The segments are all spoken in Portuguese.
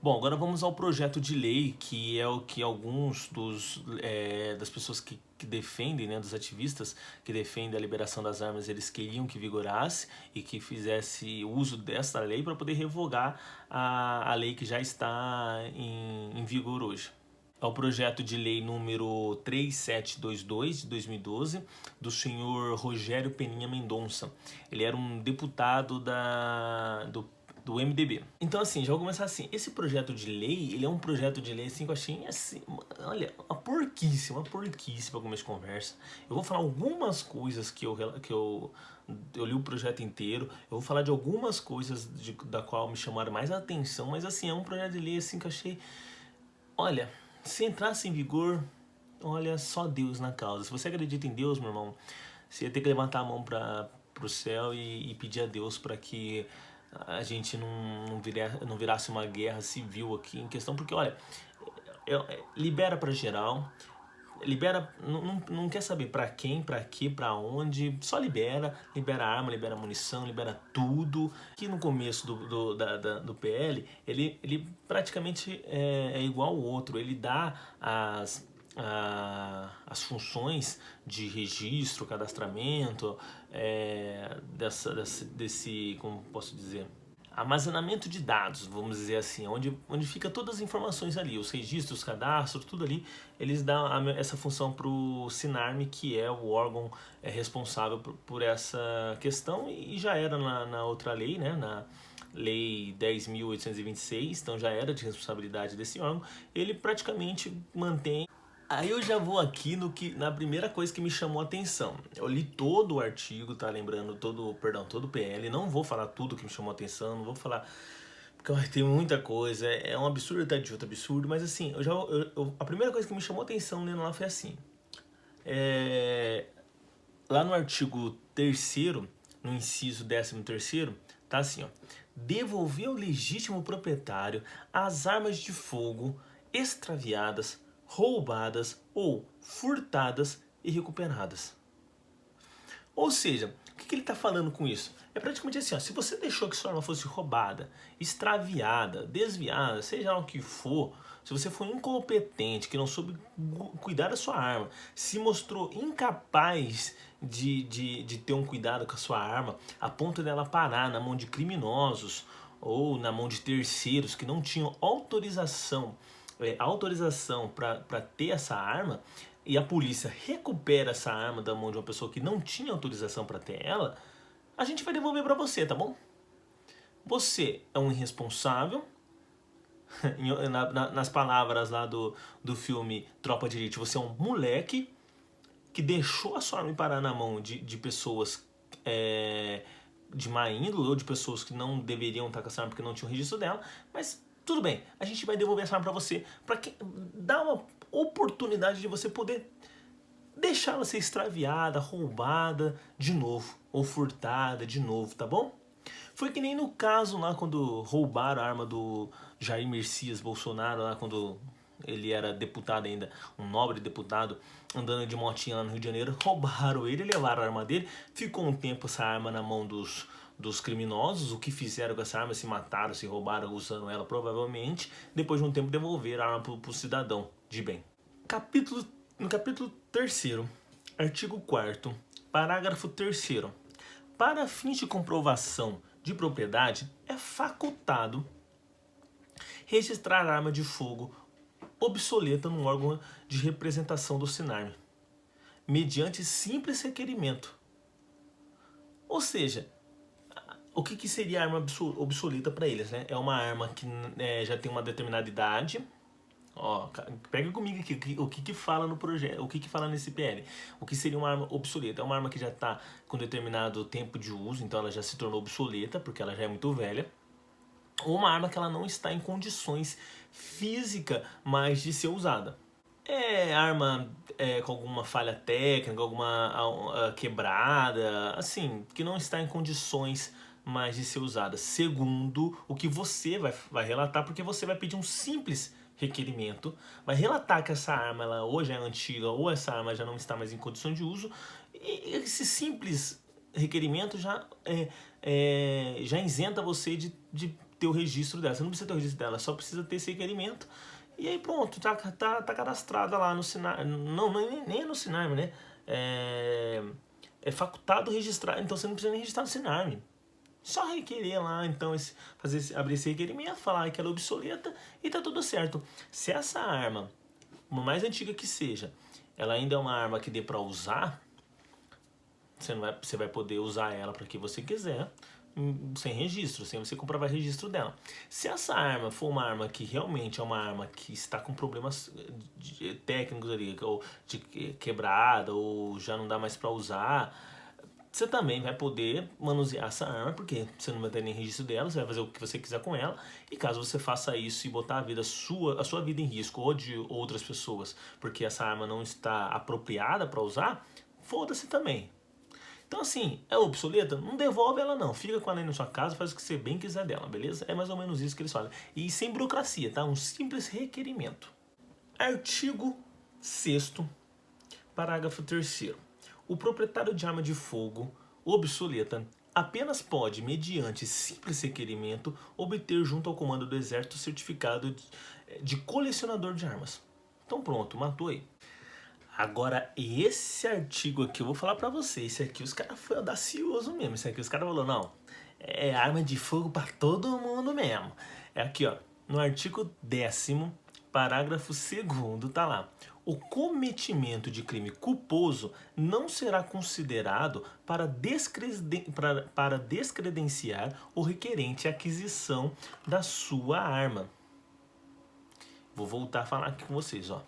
Bom, agora vamos ao projeto de lei, que é o que alguns das pessoas que defendem, né, dos ativistas que defendem a liberação das armas, eles queriam que vigorasse e que fizesse uso dessa lei para poder revogar a lei que já está em vigor hoje. É o projeto de lei número 3722 de 2012 do senhor Rogério Peninha Mendonça. Ele era um deputado do MDB. Então assim, já vou começar assim, esse projeto de lei, ele é um projeto de lei assim que eu achei assim, olha, uma porquice pra começo de conversa. Eu vou falar algumas coisas que eu li o projeto inteiro, eu vou falar de algumas coisas da qual me chamaram mais a atenção, mas assim, é um projeto de lei assim que eu achei, olha, se entrasse em vigor, olha, só Deus na causa. Se você acredita em Deus, meu irmão, você ia ter que levantar a mão pro céu e pedir a Deus para que a gente não virasse uma guerra civil aqui em questão, porque olha, libera para geral, libera, não quer saber para quem, para que, para onde, só libera arma, libera munição, libera tudo. Aqui no começo do PL, ele praticamente é igual ao outro, ele dá as funções de registro, cadastramento, desse, como posso dizer, armazenamento de dados, vamos dizer assim, onde fica todas as informações ali, os registros, os cadastros, tudo ali, eles dão essa função para o Sinarme, que é o órgão responsável por essa questão, e já era na outra lei, né, na Lei 10.826, então já era de responsabilidade desse órgão, ele praticamente mantém. Aí eu já vou aqui na primeira coisa que me chamou a atenção. Eu li todo o artigo, tá lembrando, todo o PL, não vou falar tudo que me chamou a atenção, não vou falar, porque tem muita coisa, é um absurdo até de outro absurdo, mas assim, a primeira coisa que me chamou a atenção lendo lá foi assim, lá no artigo 3º, no inciso 13º, tá assim, ó, devolver ao legítimo proprietário as armas de fogo extraviadas, roubadas ou furtadas e recuperadas. Ou seja, o que ele está falando com isso? É praticamente assim, ó, se você deixou que sua arma fosse roubada, extraviada, desviada, seja lá o que for, se você foi incompetente, que não soube cuidar da sua arma, se mostrou incapaz de ter um cuidado com a sua arma, a ponto dela parar na mão de criminosos ou na mão de terceiros que não tinham autorização para ter essa arma, e a polícia recupera essa arma da mão de uma pessoa que não tinha autorização para ter ela, a gente vai devolver para você, tá bom? Você é um irresponsável, nas palavras lá do filme Tropa de Elite, você é um moleque que deixou a sua arma parar na mão de pessoas de má índole ou de pessoas que não deveriam estar com essa arma porque não tinham registro dela, mas tudo bem, a gente vai devolver essa arma para você, para dar uma oportunidade de você poder deixá-la ser extraviada, roubada de novo, ou furtada de novo, tá bom? Foi que nem no caso lá quando roubaram a arma do Jair Messias Bolsonaro, lá quando ele era deputado ainda, um nobre deputado, andando de motinha lá no Rio de Janeiro, roubaram ele, levaram a arma dele, ficou um tempo essa arma na mão dos criminosos, o que fizeram com essa arma, se mataram, se roubaram usando ela provavelmente, depois de um tempo devolveram a arma pro cidadão de bem. No capítulo 3º, artigo 4º, parágrafo 3º, para fins de comprovação de propriedade, é facultado registrar arma de fogo obsoleta no órgão de representação do Sinarme, mediante simples requerimento. Ou seja, o que seria arma obsoleta para eles, né? É uma arma que já tem uma determinada idade. Ó, pega comigo aqui o que fala no projeto, o que fala nesse PL. O que seria uma arma obsoleta? É uma arma que já está com determinado tempo de uso, então ela já se tornou obsoleta, porque ela já é muito velha. Ou uma arma que ela não está em condições físicas mais de ser usada. É arma com alguma falha técnica, alguma quebrada, assim, que não está em condições mais de ser usada, segundo o que você vai relatar, porque você vai pedir um simples requerimento, vai relatar que essa arma ela hoje é antiga ou essa arma já não está mais em condições de uso, e esse simples requerimento já isenta você de ter o registro dela. Você não precisa ter o registro dela, só precisa ter esse requerimento. E aí pronto, tá cadastrada lá no Sinarme. Não, nem é no Sinarme, né? É facultado registrar, então você não precisa nem registrar no Sinarme. Só requerer lá, então, abrir esse requerimento, falar que ela é obsoleta e tá tudo certo. Se essa arma, por mais antiga que seja, ela ainda é uma arma que dê para usar, você vai poder usar ela para que você quiser, sem registro, sem você comprovar registro dela. Se essa arma for uma arma que realmente é uma arma que está com problemas técnicos ali, ou de quebrada, ou já não dá mais para usar, você também vai poder manusear essa arma, porque você não vai ter nem registro dela, você vai fazer o que você quiser com ela, e caso você faça isso e botar a sua vida em risco, ou de outras pessoas, porque essa arma não está apropriada para usar, foda-se também. Então assim, é obsoleta? Não devolve ela não, fica com ela aí na sua casa, faz o que você bem quiser dela, beleza? É mais ou menos isso que eles falam. E sem burocracia, tá? Um simples requerimento. Artigo 6º, parágrafo 3º. O proprietário de arma de fogo obsoleta apenas pode, mediante simples requerimento, obter junto ao comando do exército certificado de colecionador de armas. Então pronto, matou aí. Agora, esse artigo aqui, eu vou falar pra você, esse aqui os caras foram audacioso mesmo. Esse aqui os caras falaram, não, é arma de fogo pra todo mundo mesmo. É aqui, ó, no artigo 10º, parágrafo 2º, tá lá. O cometimento de crime culposo não será considerado para descredenciar o requerente à aquisição da sua arma. Vou voltar a falar aqui com vocês, ó.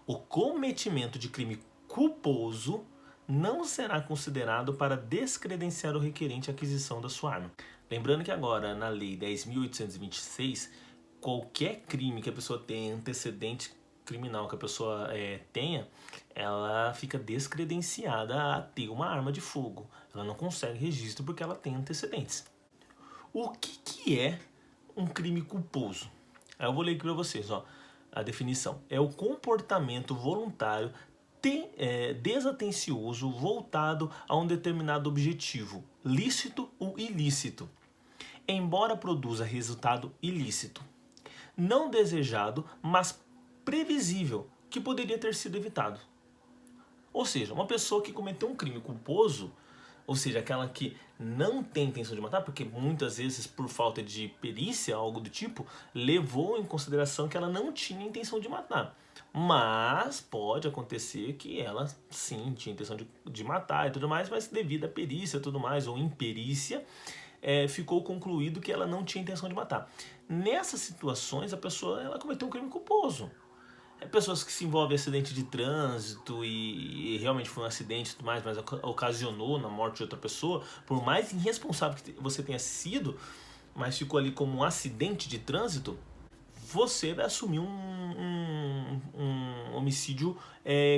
O cometimento de crime culposo não será considerado para descredenciar o requerente à aquisição da sua arma. Lembrando que agora, na Lei 10.826, qualquer crime que a pessoa tenha, antecedente criminal que a pessoa tenha, ela fica descredenciada a ter uma arma de fogo. Ela não consegue registro porque ela tem antecedentes. O que é um crime culposo? Aí eu vou ler aqui para vocês, ó. A definição é o comportamento voluntário desatencioso voltado a um determinado objetivo, lícito ou ilícito, embora produza resultado ilícito, não desejado, mas previsível, que poderia ter sido evitado. Ou seja, uma pessoa que cometeu um crime culposo, ou seja, aquela que não tem intenção de matar, porque muitas vezes por falta de perícia, algo do tipo, levou em consideração que ela não tinha intenção de matar. Mas pode acontecer que ela sim tinha intenção de matar e tudo mais, mas devido à perícia e tudo mais, ou imperícia, ficou concluído que ela não tinha intenção de matar. Nessas situações, a pessoa ela cometeu um crime culposo. Pessoas que se envolvem em acidente de trânsito e realmente foi um acidente e tudo mais, mas ocasionou na morte de outra pessoa, por mais irresponsável que você tenha sido, mas ficou ali como um acidente de trânsito, você vai assumir um homicídio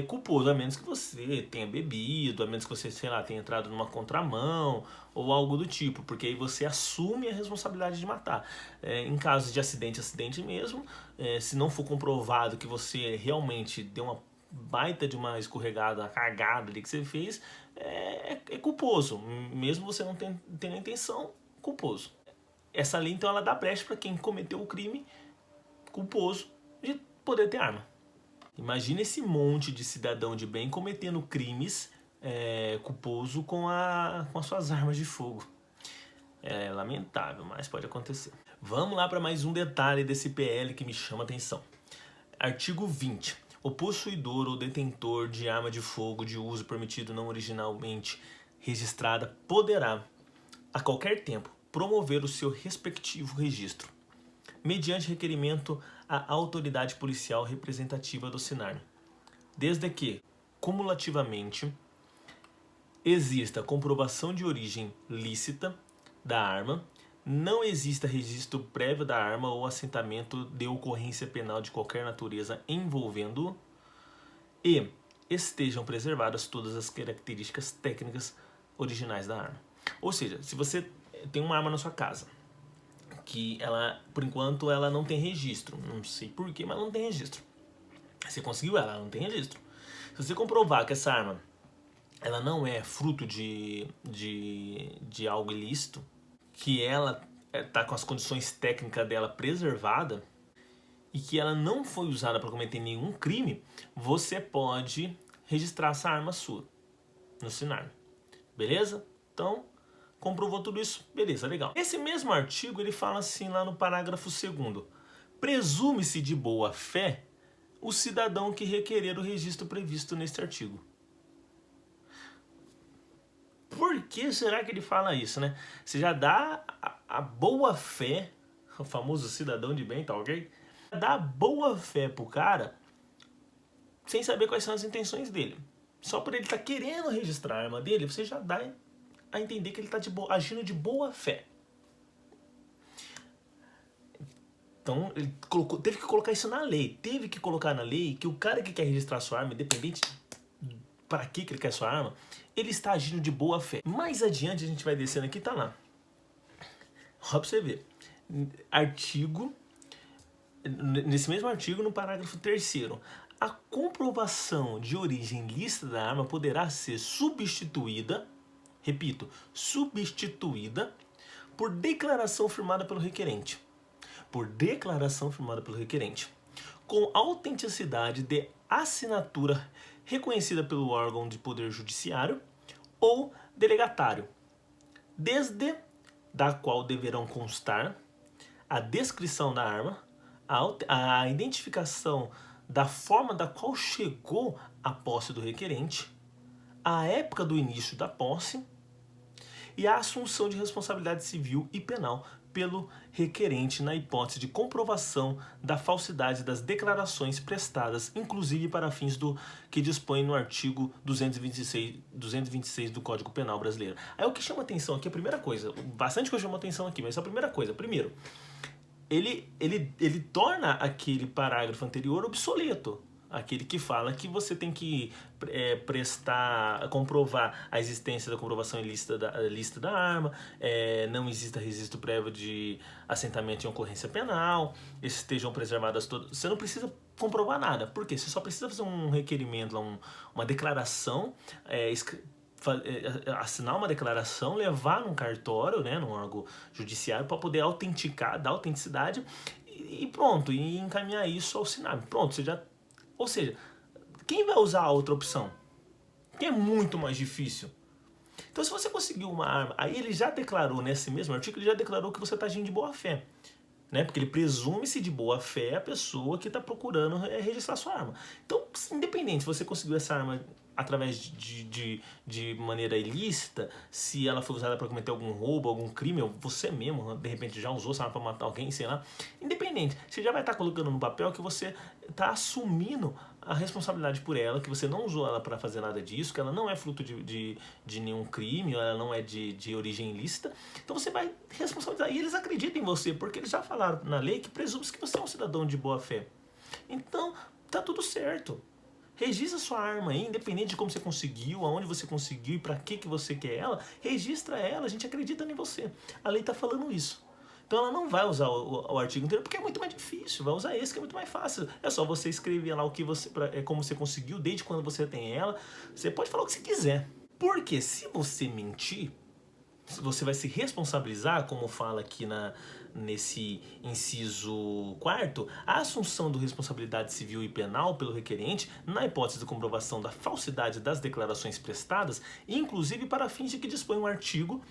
culposo, a menos que você tenha bebido, a menos que você, sei lá, tenha entrado numa contramão ou algo do tipo, porque aí você assume a responsabilidade de matar. Em caso de acidente mesmo, se não for comprovado que você realmente deu uma baita de uma escorregada, uma cagada ali que você fez, é culposo, mesmo você não tendo a intenção, culposo. Essa lei, então, ela dá brecha para quem cometeu o crime culposo de poder ter arma. Imagina esse monte de cidadão de bem cometendo crimes culposo com as suas armas de fogo. É lamentável, mas pode acontecer. Vamos lá para mais um detalhe desse PL que me chama a atenção. Artigo 20. O possuidor ou detentor de arma de fogo de uso permitido não originalmente registrada poderá, a qualquer tempo, promover o seu respectivo registro, mediante requerimento à autoridade policial representativa do Sinarme, desde que, cumulativamente, exista comprovação de origem lícita da arma, não exista registro prévio da arma ou assentamento de ocorrência penal de qualquer natureza envolvendo-o e estejam preservadas todas as características técnicas originais da arma. Ou seja, se você tem uma arma na sua casa, que ela, por enquanto, ela não tem registro. Não sei porquê, mas não tem registro. Você conseguiu ela não tem registro. Se você comprovar que essa arma ela não é fruto de algo ilícito, que ela tá com as condições técnicas dela preservada e que ela não foi usada para cometer nenhum crime, você pode registrar essa arma sua no Sinarme. Beleza? Então, comprovou tudo isso? Beleza, legal. Esse mesmo artigo, ele fala assim lá no parágrafo 2º. Presume-se de boa fé o cidadão que requerer o registro previsto neste artigo. Por que será que ele fala isso, né? Você já dá a boa fé, o famoso cidadão de bem, tá ok? Dá boa fé pro cara sem saber quais são as intenções dele. Só por ele estar querendo registrar a arma dele, você já dá a entender que ele está agindo de boa fé. Então, ele teve que colocar isso na lei. Teve que colocar na lei que o cara que quer registrar sua arma, independente para que ele quer sua arma, ele está agindo de boa fé. Mais adiante, a gente vai descendo aqui, tá lá. Ó, pra você ver. Nesse mesmo artigo, no parágrafo 3º, a comprovação de origem lícita da arma poderá ser substituída, repito, substituída por declaração firmada pelo requerente. Por declaração firmada pelo requerente, com autenticidade de assinatura reconhecida pelo órgão de poder judiciário ou delegatário, desde da qual deverão constar a descrição da arma, a identificação da forma da qual chegou à posse do requerente, a época do início da posse e a assunção de responsabilidade civil e penal pelo requerente na hipótese de comprovação da falsidade das declarações prestadas, inclusive para fins do que dispõe no artigo 226 do Código Penal brasileiro. Aí o que chama atenção aqui, a primeira coisa, bastante coisa chama atenção aqui, mas a primeira coisa, primeiro, ele torna aquele parágrafo anterior obsoleto. Aquele que fala que você tem que comprovar a existência da comprovação ilícita da arma, não exista registro prévio de assentamento em ocorrência penal, estejam preservadas todas. Você não precisa comprovar nada. Por quê? Você só precisa fazer um requerimento, uma declaração, assinar uma declaração, levar num cartório, né, num órgão judiciário, para poder autenticar, dar autenticidade e pronto, e encaminhar isso ao Sinarme. Pronto, você já... Ou seja, quem vai usar a outra opção? Que é muito mais difícil. Então, se você conseguiu uma arma, aí ele já declarou, nesse mesmo artigo, ele já declarou que você está agindo de boa fé. Né? Porque ele presume-se de boa fé a pessoa que está procurando registrar sua arma. Então, independente se você conseguiu essa arma através de maneira ilícita, se ela foi usada para cometer algum roubo, algum crime, ou você mesmo, de repente, já usou essa arma para matar alguém, sei lá. Independente, você já vai estar colocando no papel que você está assumindo a responsabilidade por ela, que você não usou ela para fazer nada disso, que ela não é fruto de nenhum crime, ela não é de origem ilícita. Então você vai responsabilizar. E eles acreditam em você, porque eles já falaram na lei que presume que você é um cidadão de boa fé. Então, tá tudo certo. Registra sua arma aí, independente de como você conseguiu, aonde você conseguiu e para que você quer ela, registra ela, a gente acredita em você. A lei tá falando isso. Então ela não vai usar o artigo inteiro porque é muito mais difícil, vai usar esse que é muito mais fácil. É só você escrever lá o que você, como você conseguiu, desde quando você tem ela. Você pode falar o que você quiser. Porque se você mentir, você vai se responsabilizar, como fala aqui nesse inciso 4º, a assunção de responsabilidade civil e penal pelo requerente, na hipótese de comprovação da falsidade das declarações prestadas, inclusive para fins de que dispõe o artigo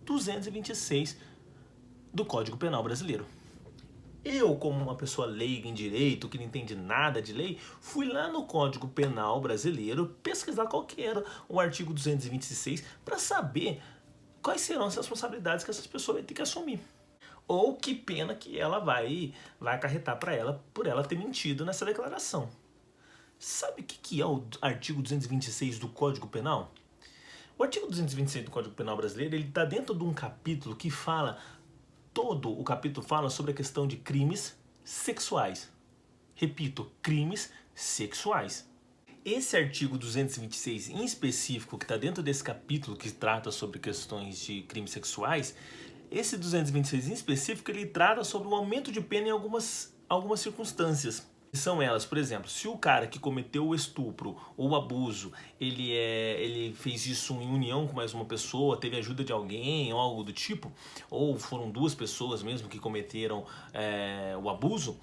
226 do Código Penal brasileiro. Eu, como uma pessoa leiga em direito, que não entende nada de lei, fui lá no Código Penal brasileiro pesquisar qual que era o artigo 226 para saber quais serão as responsabilidades que essas pessoas vão ter que assumir. Ou que pena que ela vai acarretar para ela por ela ter mentido nessa declaração. Sabe o que é o artigo 226 do Código Penal? O artigo 226 do Código Penal brasileiro, ele está dentro de um capítulo que fala, todo o capítulo fala sobre a questão de crimes sexuais. Repito, crimes sexuais. Esse artigo 226 em específico, que está dentro desse capítulo que trata sobre questões de crimes sexuais, esse 226 em específico, ele trata sobre o aumento de pena em algumas circunstâncias. São elas, por exemplo, se o cara que cometeu o estupro ou o abuso, ele fez isso em união com mais uma pessoa, teve ajuda de alguém ou algo do tipo, ou foram duas pessoas mesmo que cometeram o abuso,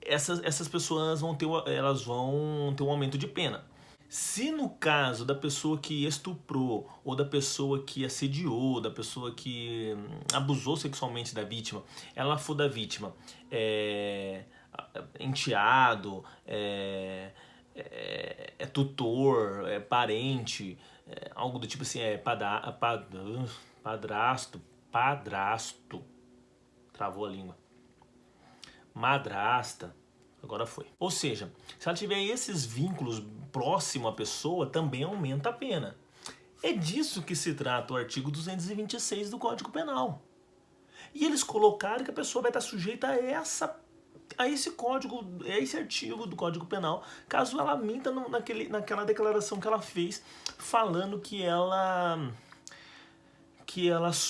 essas pessoas elas vão ter um aumento de pena. Se no caso da pessoa que estuprou, ou da pessoa que assediou, da pessoa que abusou sexualmente da vítima, ela for da vítima enteado, tutor, parente, algo do tipo assim, padrasto, travou a língua, madrasta, agora foi. Ou seja, se ela tiver esses vínculos próximo à pessoa, também aumenta a pena. É disso que se trata o artigo 226 do Código Penal. E eles colocaram que a pessoa vai estar sujeita a esse código, a esse artigo do Código Penal, caso ela minta naquela declaração que ela fez, falando que ela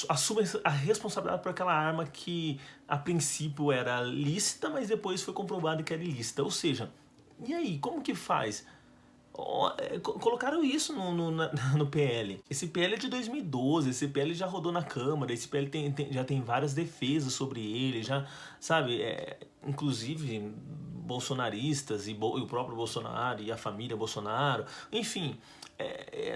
assume a responsabilidade por aquela arma que a princípio era lícita, mas depois foi comprovado que era ilícita. Ou seja, e aí, como que faz? Colocaram isso no PL. Esse PL é de 2012, esse PL já rodou na Câmara, esse PL já tem várias defesas sobre ele, já, sabe, inclusive bolsonaristas e o próprio Bolsonaro e a família Bolsonaro, enfim,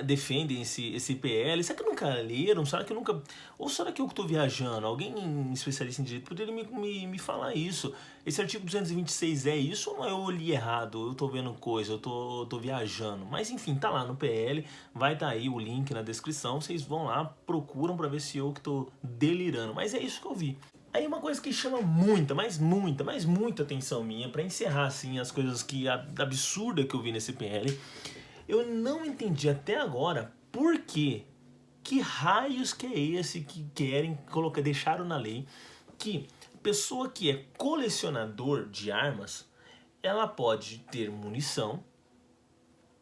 defendem esse PL. Será que nunca leram? Será que nunca... Ou será que eu estou viajando? Alguém especialista em direito poderia me falar isso? Esse artigo 226 é isso ou não? Eu li errado, eu estou vendo coisa, eu tô viajando. Mas enfim, tá lá no PL, vai estar aí o link na descrição, vocês vão lá, procuram para ver se eu que estou delirando. Mas é isso que eu vi. Aí uma coisa que chama muita atenção minha, para encerrar assim as coisas absurda que eu vi nesse PL, eu não entendi até agora por quê. Que raios que é esse que querem colocar, deixaram na lei que pessoa que é colecionador de armas, ela pode ter munição,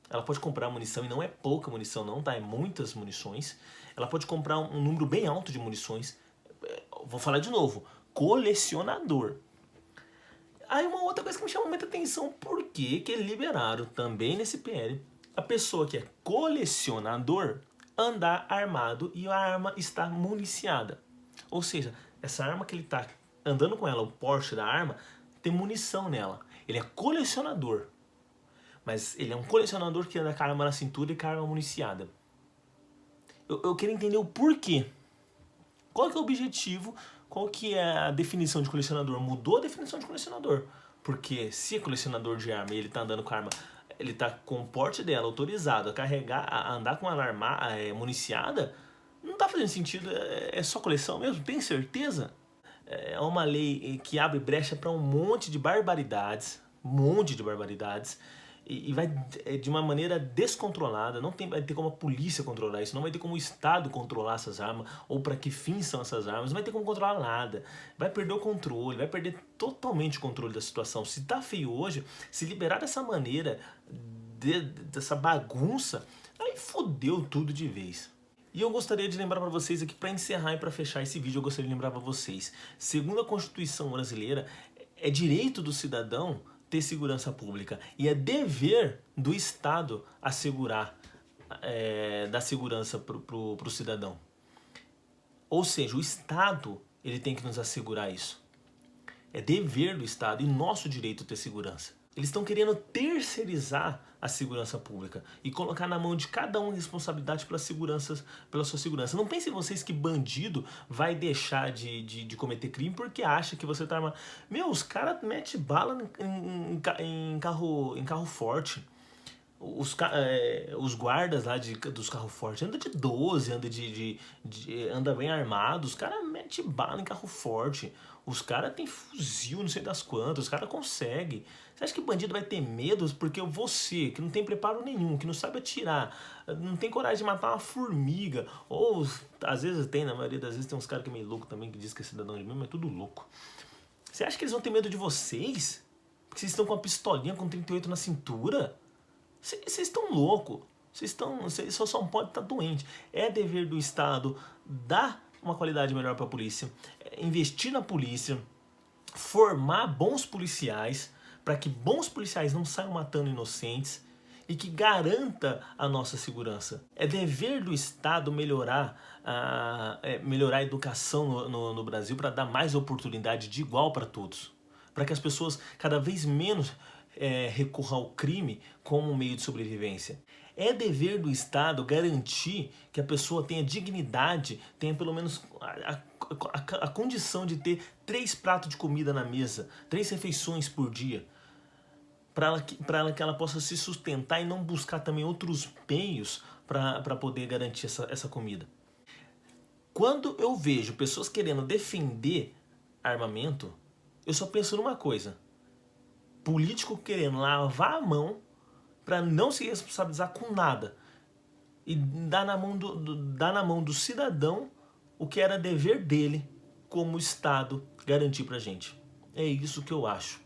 ela pode comprar munição, e não é pouca munição não, tá? É muitas munições. Ela pode comprar um número bem alto de munições. Vou falar de novo, colecionador. Aí uma outra coisa que me chamou muita atenção, por que liberaram também nesse PL a pessoa que é colecionador andar armado e a arma está municiada. Ou seja, essa arma que ele está andando com ela, o porte da arma, tem munição nela. Ele é colecionador. Mas ele é um colecionador que anda com a arma na cintura e com a arma municiada. Eu quero entender o porquê. Qual que é o objetivo? Qual que é a definição de colecionador? Mudou a definição de colecionador. Porque se é colecionador de arma e ele está andando com a arma, ele está com o porte dela autorizado a carregar, a andar com ela municiada, não está fazendo sentido. É só coleção mesmo? Tem certeza? É uma lei que abre brecha para um monte de barbaridades, e vai de uma maneira descontrolada. Não vai ter como a polícia controlar isso, não vai ter como o Estado controlar essas armas, ou para que fins são essas armas, não vai ter como controlar nada. Vai perder o controle, vai perder totalmente o controle da situação. Se tá feio hoje, se liberar dessa maneira, dessa bagunça, aí fodeu tudo de vez. E eu gostaria de lembrar para vocês aqui, para encerrar e para fechar esse vídeo, eu gostaria de lembrar para vocês, segundo a Constituição brasileira, é direito do cidadão ter segurança pública e é dever do Estado assegurar, dar segurança pro cidadão. Ou seja, o Estado ele tem que nos assegurar isso. É dever do Estado e nosso direito ter segurança. Eles estão querendo terceirizar a segurança pública e colocar na mão de cada um a responsabilidade pela sua segurança. Não pensem vocês que bandido vai deixar de cometer crime porque acha que você tá armado. Meu, os caras metem bala em carro forte. Os guardas lá dos carros fortes andam de 12, anda bem armado, os caras metem bala em carro forte, os caras têm fuzil, não sei das quantas, os caras conseguem. Você acha que bandido vai ter medo porque você, que não tem preparo nenhum, que não sabe atirar, não tem coragem de matar uma formiga, ou às vezes tem, na maioria das vezes tem uns caras que é meio louco também, que diz que é cidadão de mim, mas é tudo louco. Você acha que eles vão ter medo de vocês? Porque vocês estão com uma pistolinha com 38 na cintura? Vocês estão loucos, vocês só podem estar doentes. É dever do Estado dar uma qualidade melhor para a polícia, investir na polícia, formar bons policiais para que bons policiais não saiam matando inocentes e que garanta a nossa segurança. É dever do Estado melhorar a educação no Brasil para dar mais oportunidade de igual para todos. Para que as pessoas cada vez menos recorram ao crime como meio de sobrevivência. É dever do Estado garantir que a pessoa tenha dignidade, tenha pelo menos a condição de ter 3 pratos de comida na mesa, 3 refeições por dia, para que ela possa se sustentar e não buscar também outros meios para poder garantir essa comida. Quando eu vejo pessoas querendo defender armamento, eu só penso numa coisa: político querendo lavar a mão para não se responsabilizar com nada e dar na mão do cidadão o que era dever dele como Estado garantir pra gente. É isso que eu acho.